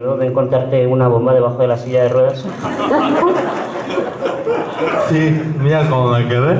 ¿No? De encontrarte una bomba debajo de la silla de ruedas. Sí, mira cómo me quedé.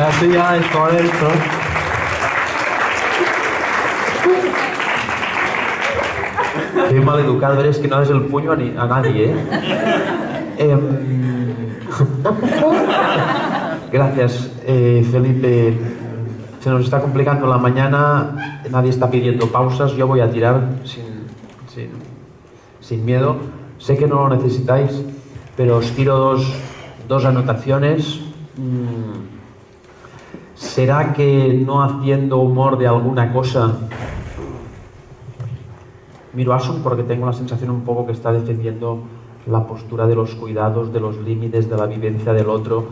Así ya es correcto. Qué mal educado eres que no das el puño a nadie, ¿eh? Gracias, Felipe. Se nos está complicando la mañana, nadie está pidiendo pausas, yo voy a tirar sin miedo. Sé que no lo necesitáis, pero os tiro dos anotaciones. ¿Será que no haciendo humor de alguna cosa? Miro a Asun porque tengo la sensación un poco que está defendiendo la postura de los cuidados, de los límites, de la vivencia del otro.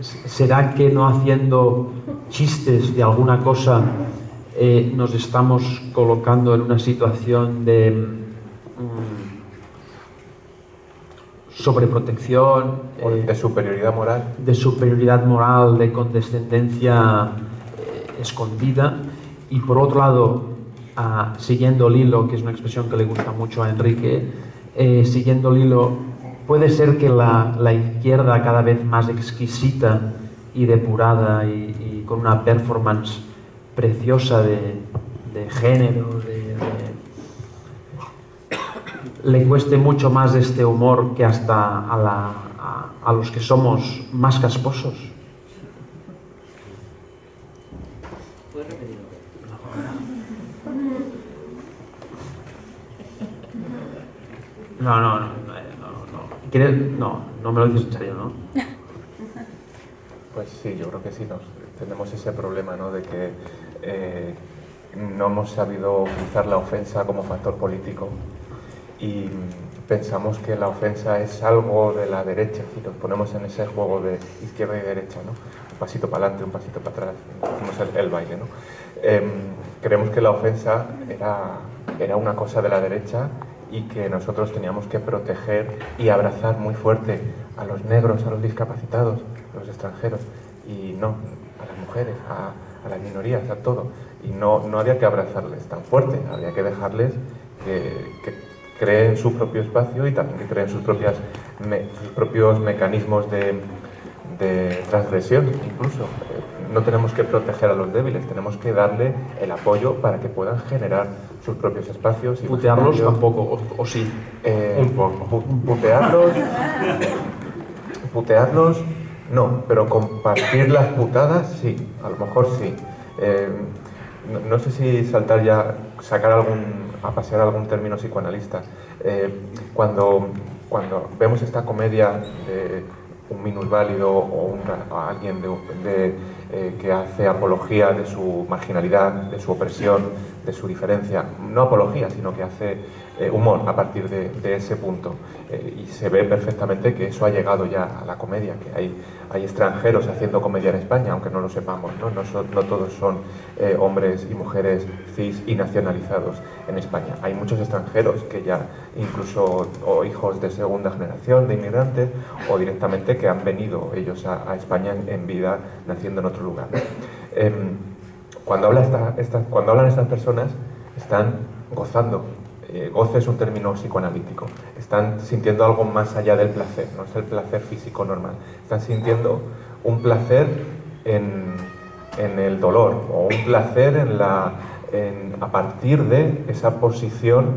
¿Será que no haciendo chistes de alguna cosa nos estamos colocando en una situación de sobreprotección? De superioridad moral. De superioridad moral, de condescendencia escondida. Y por otro lado, siguiendo el hilo, que es una expresión que le gusta mucho a Enrique, siguiendo el hilo, puede ser que la izquierda cada vez más exquisita y depurada y con una performance preciosa de género, le cueste mucho más este humor que hasta a los que somos más casposos. ¿Puedes repetirlo? No. No me lo dices en serio, ¿no? Pues sí, yo creo que sí, tenemos ese problema, ¿no? De que no hemos sabido utilizar la ofensa como factor político y pensamos que la ofensa es algo de la derecha y nos ponemos en ese juego de izquierda y derecha, ¿no? Un pasito para adelante, un pasito para atrás, hacemos el baile, ¿no? Creemos que la ofensa era una cosa de la derecha y que nosotros teníamos que proteger y abrazar muy fuerte a los negros, a los discapacitados, a los extranjeros, y no, a las mujeres, a las minorías, a todo. Y no había que abrazarles tan fuerte, había que dejarles que creen su propio espacio y también que creen sus propios mecanismos de transgresión, incluso. No tenemos que proteger a los débiles, tenemos que darle el apoyo para que puedan generar sus propios espacios. Putearlos tampoco, o sí. Un poco. Putearlos, no, pero compartir las putadas, sí, a lo mejor sí. No sé si a pasear algún término psicoanalista. Cuando vemos esta comedia de un minusválido o a alguien que hace apología de su marginalidad, de su opresión, de su diferencia, no apología, sino que hace humor a partir de ese punto. Y se ve perfectamente que eso ha llegado ya a la comedia, que hay extranjeros haciendo comedia en España, aunque no lo sepamos, ¿no? No todos son hombres y mujeres cis y nacionalizados en España. Hay muchos extranjeros que ya incluso o hijos de segunda generación de inmigrantes o directamente que han venido ellos a España en vida naciendo en otro lugar. Cuando hablan estas personas están gozando. Goce es un término psicoanalítico. Están sintiendo algo más allá del placer, no es el placer físico normal. Están sintiendo un placer en el dolor o un placer a partir de esa posición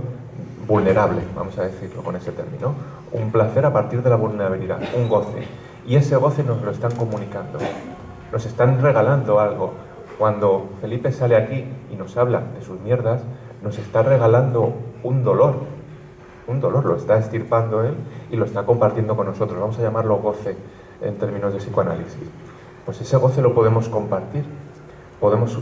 vulnerable, vamos a decirlo con ese término. Un placer a partir de la vulnerabilidad, un goce. Y ese goce nos lo están comunicando, nos están regalando algo. Cuando Felipe sale aquí y nos habla de sus mierdas, nos está regalando un dolor, lo está estirpando él y lo está compartiendo con nosotros. Vamos a llamarlo goce en términos de psicoanálisis. Pues ese goce lo podemos compartir, podemos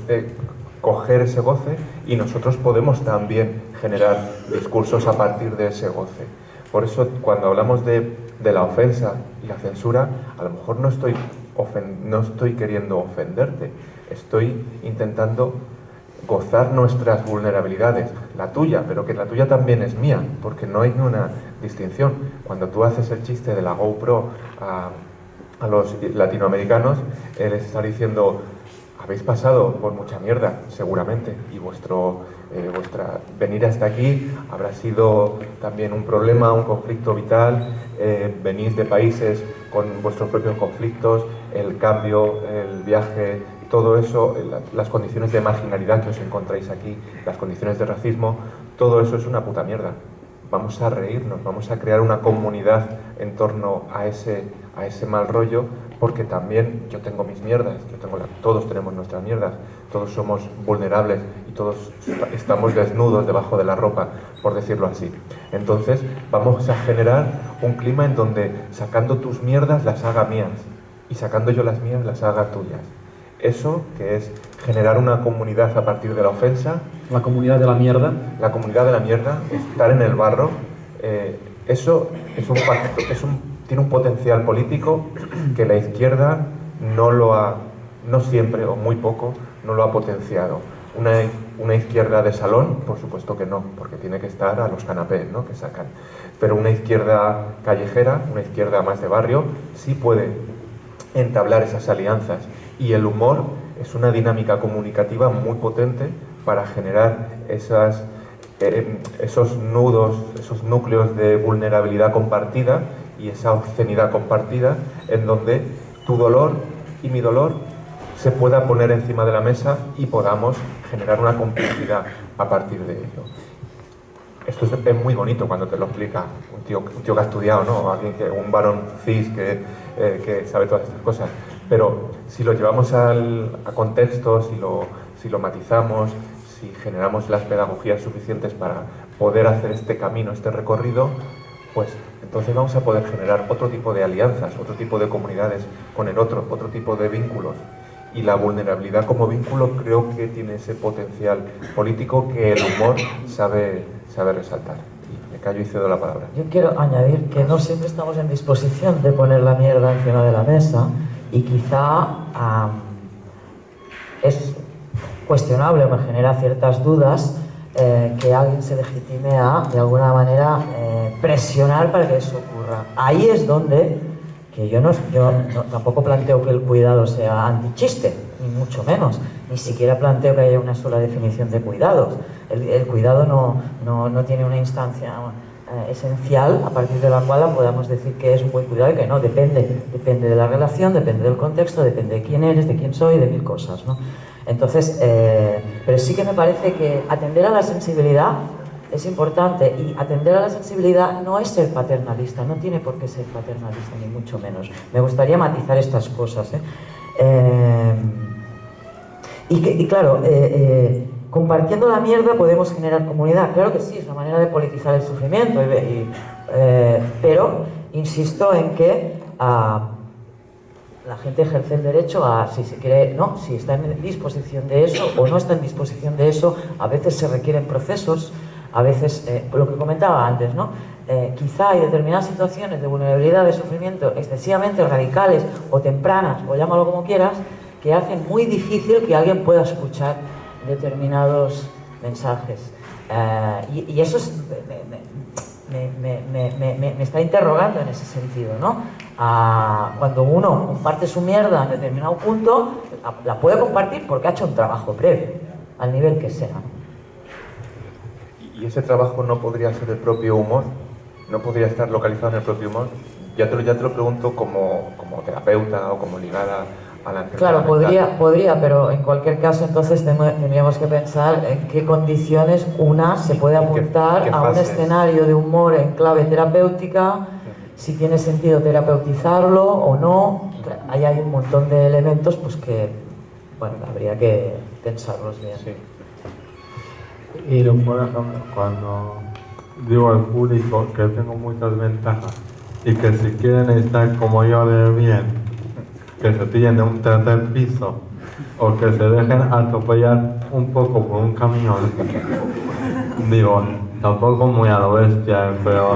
coger ese goce y nosotros podemos también generar discursos a partir de ese goce. Por eso cuando hablamos de la ofensa y la censura, a lo mejor no estoy queriendo ofenderte, estoy intentando gozar nuestras vulnerabilidades, la tuya, pero que la tuya también es mía, porque no hay una distinción. Cuando tú haces el chiste de la GoPro a los latinoamericanos, él está diciendo habéis pasado por mucha mierda, seguramente, y vuestra venir hasta aquí habrá sido también un problema, un conflicto vital. Venís de países con vuestros propios conflictos, el cambio, el viaje, todo eso, las condiciones de marginalidad que os encontráis aquí, las condiciones de racismo, todo eso es una puta mierda. Vamos a reírnos, vamos a crear una comunidad en torno a ese mal rollo, porque también yo tengo mis mierdas, todos tenemos nuestras mierdas, todos somos vulnerables y todos estamos desnudos debajo de la ropa, por decirlo así. Entonces vamos a generar un clima en donde sacando tus mierdas las haga mías y sacando yo las mías las haga tuyas. Eso que es generar una comunidad a partir de la ofensa. La comunidad de la mierda. La comunidad de la mierda, estar en el barro, eso tiene un potencial político que la izquierda no siempre o muy poco, no lo ha potenciado. Una izquierda de salón, por supuesto que no, porque tiene que estar a los canapés, ¿no?, que sacan. Pero una izquierda callejera, una izquierda más de barrio, sí puede entablar esas alianzas. Y el humor es una dinámica comunicativa muy potente para generar esos nudos, esos núcleos de vulnerabilidad compartida y esa obscenidad compartida, en donde tu dolor y mi dolor se pueda poner encima de la mesa y podamos generar una complicidad a partir de ello. Esto es muy bonito cuando te lo explica un tío que ha estudiado, ¿no? Un varón cis que sabe todas estas cosas. Pero si lo llevamos a contextos, si lo matizamos, si generamos las pedagogías suficientes para poder hacer este camino, este recorrido, pues entonces vamos a poder generar otro tipo de alianzas, otro tipo de comunidades con el otro tipo de vínculos. Y la vulnerabilidad como vínculo creo que tiene ese potencial político que el humor sabe resaltar. Y me callo y cedo la palabra. Yo quiero añadir que no siempre estamos en disposición de poner la mierda encima de la mesa y quizá es cuestionable o me genera ciertas dudas que alguien se legitime de alguna manera, presionar para que eso ocurra. Ahí es donde que yo tampoco planteo que el cuidado sea antichiste, ni mucho menos. Ni siquiera planteo que haya una sola definición de cuidados. El cuidado no tiene una instancia esencial a partir de la cual podamos decir que es un buen cuidado y que no. Depende de la relación, depende del contexto, depende de quién eres, de quién soy, de mil cosas, ¿no? Entonces, pero sí que me parece que atender a la sensibilidad es importante, y atender a la sensibilidad no es ser paternalista, no tiene por qué ser paternalista, ni mucho menos. Me gustaría matizar estas cosas, y claro, compartiendo la mierda podemos generar comunidad. Claro que sí, es una manera de politizar el sufrimiento, pero insisto en que la gente ejerce el derecho a, si se quiere, no, si está en disposición de eso o no está en disposición de eso. A veces se requieren procesos, a veces, lo que comentaba antes, ¿no? Quizá hay determinadas situaciones de vulnerabilidad, de sufrimiento excesivamente radicales o tempranas, o llámalo como quieras, que hacen muy difícil que alguien pueda escuchar determinados mensajes. Y eso me está interrogando en ese sentido, ¿no? Cuando uno comparte su mierda en determinado punto, la puede compartir porque ha hecho un trabajo previo, al nivel que sea. ¿Y ese trabajo no podría ser el propio humor? ¿No podría estar localizado en el propio humor? Ya te lo pregunto como terapeuta o como ligada a la enfermedad. Claro, podría, pero en cualquier caso entonces tendríamos que pensar en qué condiciones una se puede apuntar a un escenario de humor en clave terapéutica, si tiene sentido terapeutizarlo o no. Ahí hay un montón de elementos pues que, bueno, habría que pensarlos bien. Sí. Y por ejemplo, cuando digo al público que tengo muchas ventajas y que si quieren estar como yo de bien, que se pillen de un tercer piso o que se dejen atropellar un poco por un camión, digo, tampoco muy a lo bestia, pero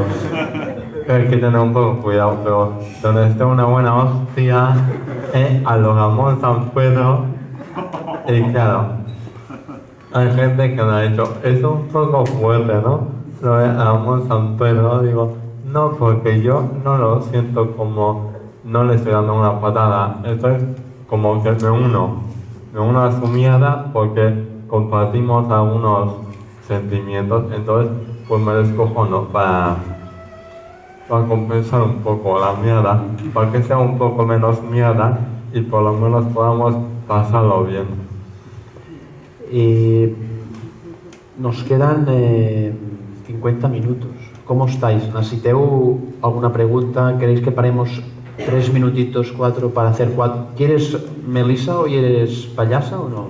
hay que tener un poco cuidado, pero donde esté una buena hostia, a lo Ramón San Pedro, y claro, hay gente que me ha dicho, es un poco fuerte, ¿no? Lo de Ramón San Pedro, digo, no, porque yo no lo siento como, no le estoy dando una patada, esto es como que me uno, de una sumiada porque compartimos algunos sentimientos, entonces pues me descojono para compensar un poco la mierda, para que sea un poco menos mierda y por lo menos podamos pasarlo bien. Nos quedan 50 minutos. ¿Cómo estáis? ¿Necesiteu alguna pregunta? ¿Queréis que paremos 3 minutitos, 4 para hacer 4? ¿Quieres Melissa, hoy eres payasa o no?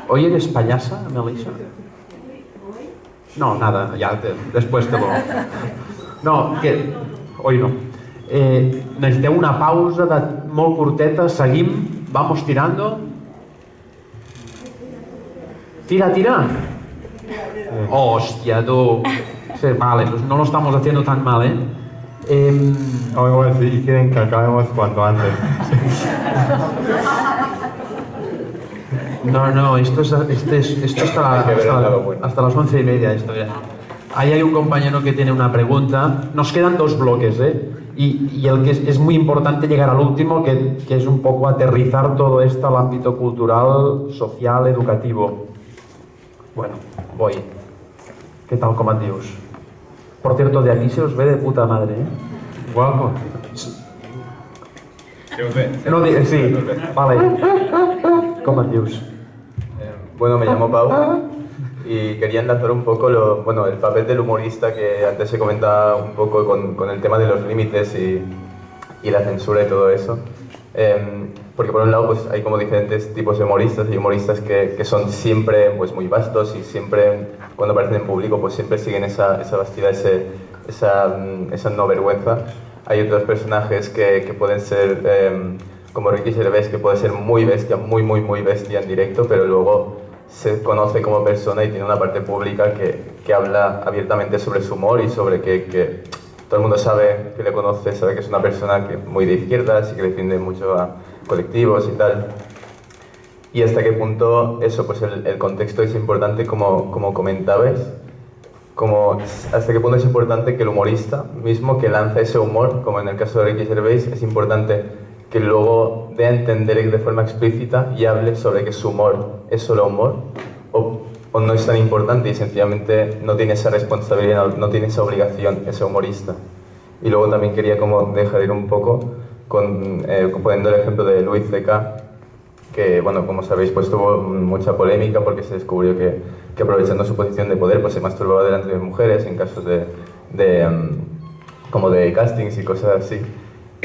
¿Hoy eres payasa, Melissa? No, nada, ya después te lo... No, que... Hoy no. Necessiteu una pausa molt curteta, seguim, vamos tirando. Tira, tira. Hostia, tú. Sí, vale, pues no lo estamos haciendo tan mal, ¿eh? Ahora sí quieren que acabemos cuanto antes. No, esto es hasta las 11:30. Esto ya. Ahí hay un compañero que tiene una pregunta. Nos quedan 2 bloques, ¿eh? Y el que es muy importante llegar al último, que es un poco aterrizar todo esto al ámbito cultural, social, educativo. Bueno, voy. ¿Qué tal, com et dius? Por cierto, de aquí se os ve de puta madre, ¿eh? Guapo. No, sí, vale. Com et dius? Bueno, me llamo Pau y quería enlazar un poco el papel del humorista que antes se comentaba un poco con el tema de los límites y la censura y todo eso. Porque por un lado pues hay como diferentes tipos de humoristas y humoristas que son siempre pues muy vastos y siempre cuando aparecen en público pues siempre siguen esa vastidad, esa no vergüenza. Hay otros personajes que pueden ser como Ricky Gervais, que puede ser muy bestia, muy bestia en directo, pero luego se conoce como persona y tiene una parte pública que habla abiertamente sobre su humor y sobre que todo el mundo sabe que le conoce, sabe que es una persona muy de izquierdas y que defiende mucho a colectivos y tal. Y hasta qué punto eso, pues el contexto es importante, como comentabais, hasta qué punto es importante que el humorista mismo que lanza ese humor, como en el caso de Ricky Gervais, es importante que luego dé a entender de forma explícita y hable sobre que su humor es solo humor o no es tan importante y sencillamente no tiene esa responsabilidad, no tiene esa obligación ese humorista. Y luego también quería como dejar ir un poco poniendo el ejemplo de Louis C.K., que bueno, como sabéis pues tuvo mucha polémica porque se descubrió que aprovechando su posición de poder pues se masturbaba delante de mujeres en casos como de castings y cosas así,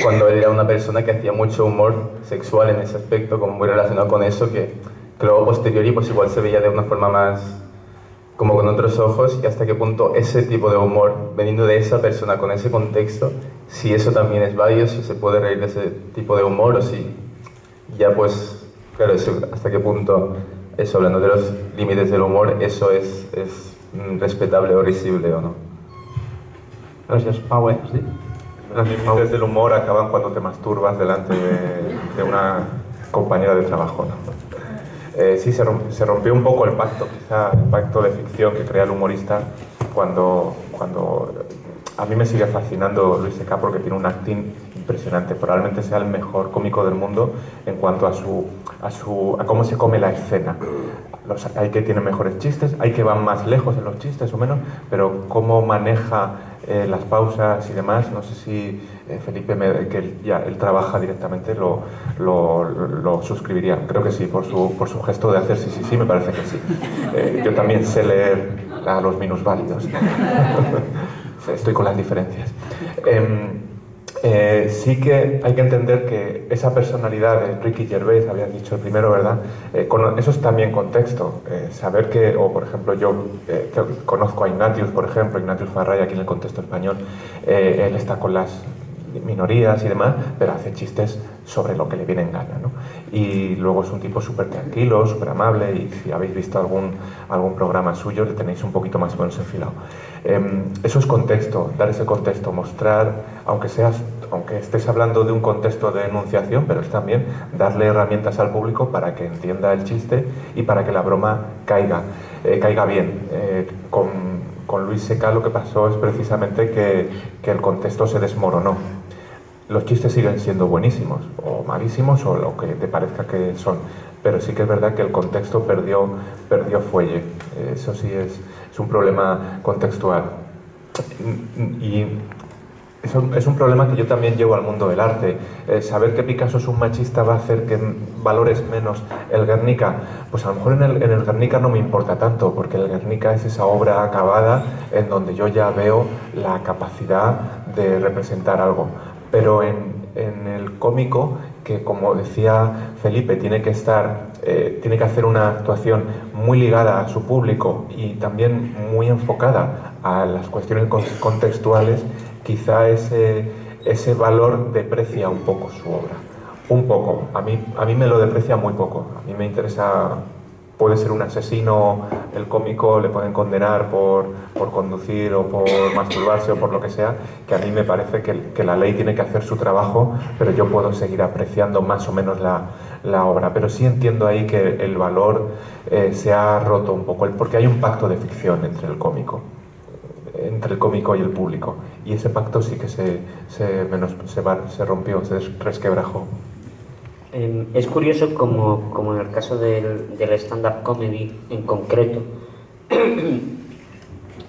cuando él era una persona que hacía mucho humor sexual en ese aspecto, como muy relacionado con eso, que luego posteriori pues igual se veía de una forma más como con otros ojos, y hasta qué punto ese tipo de humor veniendo de esa persona con ese contexto, si eso también es válido, si se puede reír de ese tipo de humor o si ya pues, claro, hasta qué punto eso, hablando de los límites del humor, eso es respetable o risible o no. Gracias, Pau, ¿eh? ¿Sí? Los límites del humor acaban cuando te masturbas delante de una compañera de trabajo, ¿no? Sí, se rompió un poco el pacto, quizá el pacto de ficción que crea el humorista cuando a mí me sigue fascinando Louis C.K. porque tiene un acting impresionante, probablemente sea el mejor cómico del mundo en cuanto a cómo se come la escena. Hay que tiene mejores chistes, hay que van más lejos en los chistes o menos, pero cómo maneja las pausas y demás, no sé si Felipe, que él trabaja directamente, lo suscribiría. Creo que sí, por su gesto de hacer sí, me parece que sí. Yo también sé leer a los minusválidos. Estoy con las diferencias. Sí que hay que entender que esa personalidad de Ricky Gervais, habías dicho el primero, ¿verdad? Eso es también contexto. Saber que, o por ejemplo, yo que conozco a Ignatius, por ejemplo, Ignatius Farray aquí en el contexto español, él está con las minorías y demás, pero hace chistes sobre lo que le viene en gana, ¿no? Y luego es un tipo súper tranquilo, súper amable, y si habéis visto algún programa suyo, le tenéis un poquito más o menos enfilado. Eso es contexto, dar ese contexto, mostrar, aunque estés hablando de un contexto de enunciación, pero es también darle herramientas al público para que entienda el chiste y para que la broma caiga bien. Con Louis C.K. lo que pasó es precisamente que el contexto se desmoronó. los chistes siguen siendo buenísimos, o malísimos, o lo que te parezca que son. Pero sí que es verdad que el contexto perdió fuelle. Eso sí es un problema contextual. Y es un problema que yo también llevo al mundo del arte. Saber que Picasso es un machista va a hacer que valores menos el Guernica. Pues a lo mejor en el Guernica no me importa tanto, porque el Guernica es esa obra acabada en donde yo ya veo la capacidad de representar algo. Pero en el cómico, que como decía Felipe, tiene que hacer una actuación muy ligada a su público y también muy enfocada a las cuestiones contextuales, quizá ese valor deprecia un poco su obra. Un poco. A mí me lo deprecia muy poco. A mí me interesa, puede ser un asesino, el cómico le pueden condenar por conducir o por masturbarse o por lo que sea, que a mí me parece que la ley tiene que hacer su trabajo, pero yo puedo seguir apreciando más o menos la obra. Pero sí entiendo ahí que el valor se ha roto un poco, porque hay un pacto de ficción entre el cómico y el público, y ese pacto sí que se rompió, se resquebrajó. Es curioso como en el caso del stand-up comedy en concreto,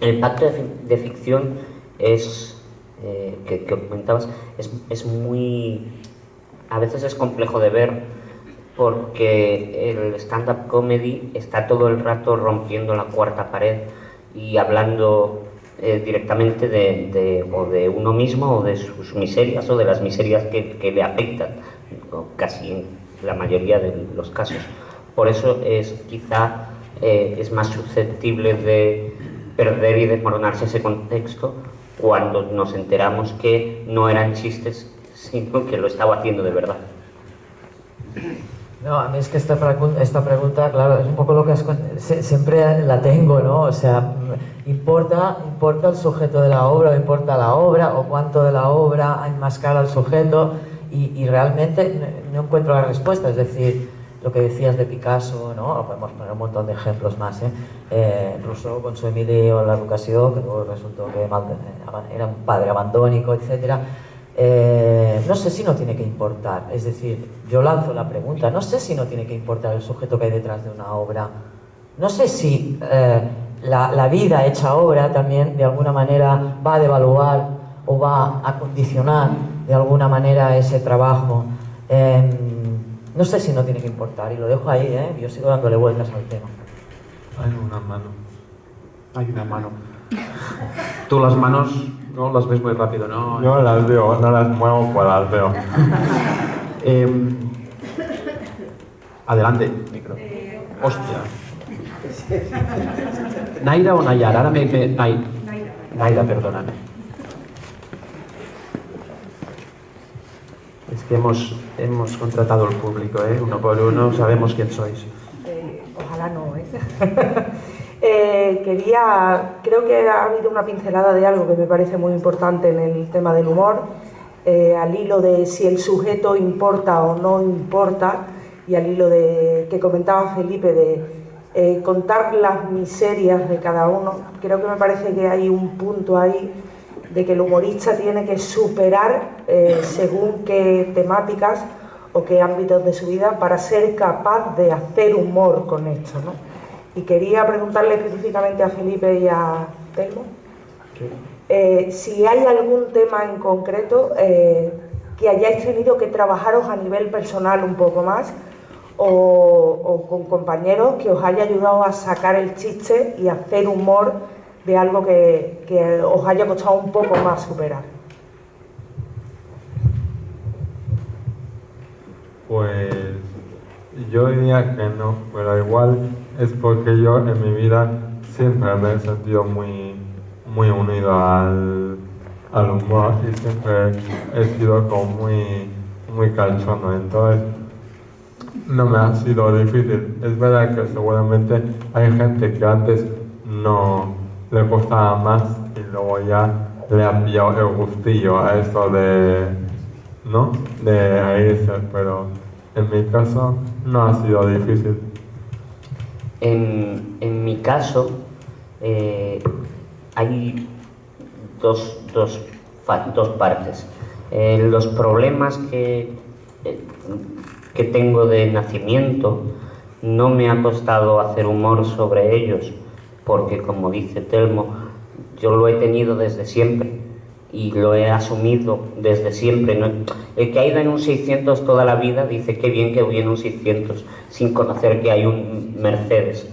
el pacto de ficción que comentabas es muy... a veces es complejo de ver, porque el stand-up comedy está todo el rato rompiendo la cuarta pared y hablando directamente de uno mismo o de sus miserias o de las miserias que le afectan, casi en la mayoría de los casos. Por eso quizá es más susceptible de perder y desmoronarse ese contexto cuando nos enteramos que no eran chistes, sino que lo estaba haciendo de verdad. No, a mí es que esta pregunta, claro, es un poco lo que siempre la tengo, ¿no? O sea, ¿importa el sujeto de la obra o importa la obra o cuánto de la obra enmascara al sujeto? Y realmente no encuentro la respuesta. Es decir, lo que decías de Picasso, ¿no? Podemos poner un montón de ejemplos más, Rousseau con su Emilio en l'Educació, que luego resultó que era un padre abandónico, etcétera. No sé si no tiene que importar, es decir, yo lanzo la pregunta, no sé si no tiene que importar el sujeto que hay detrás de una obra, no sé si la vida hecha obra también de alguna manera va a devaluar o va a condicionar de alguna manera ese trabajo. No sé si no tiene que importar, y lo dejo ahí, yo sigo dándole vueltas al tema. Hay una mano. Hay una mano. Tú las manos no las ves muy rápido, ¿no? Yo las veo, no las muevo, pues las veo. Adelante, micro. Hostia. ¿Naira o Nayar? Ahora Naira, perdóname. Es que hemos contratado el público, uno por uno, sabemos quién sois. Ojalá no, creo que ha habido una pincelada de algo que me parece muy importante en el tema del humor, al hilo de si el sujeto importa o no importa, y al hilo de que comentaba Felipe de contar las miserias de cada uno. Creo que me parece que hay un punto ahí de que el humorista tiene que superar según qué temáticas o qué ámbitos de su vida para ser capaz de hacer humor con esto, ¿no? Y quería preguntarle específicamente a Felipe y a Telmo si hay algún tema en concreto que hayáis tenido que trabajaros a nivel personal un poco más o con compañeros que os haya ayudado a sacar el chiste y hacer humor de algo que os haya costado un poco más superar. Pues yo diría que no, pero igual es porque yo en mi vida siempre me he sentido muy unido al humor y siempre he sido como muy cachondo, entonces no me ha sido difícil. Es verdad que seguramente hay gente que antes no le costaba más y luego ya le ha pillado el gustillo a esto de reírse, pero en mi caso no ha sido difícil. En mi caso hay dos partes. Los problemas que tengo de nacimiento no me ha costado hacer humor sobre ellos, porque como dice Telmo, yo lo he tenido desde siempre y lo he asumido desde siempre. El que ha ido en un 600 toda la vida dice qué bien que voy en un 600 sin conocer que hay un Mercedes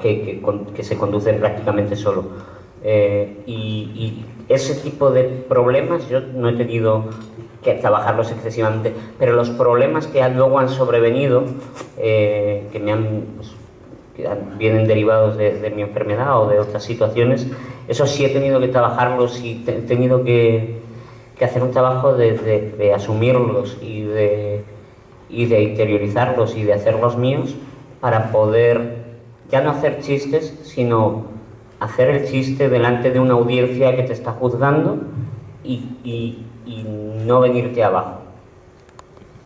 que se conduce prácticamente solo. Y ese tipo de problemas yo no he tenido que trabajarlos excesivamente, pero los problemas que luego han sobrevenido, vienen derivados de mi enfermedad o de otras situaciones, eso sí he tenido que trabajarlos y he tenido que hacer un trabajo de asumirlos y de interiorizarlos y de hacerlos míos para poder ya no hacer chistes, sino hacer el chiste delante de una audiencia que te está juzgando y no venirte abajo.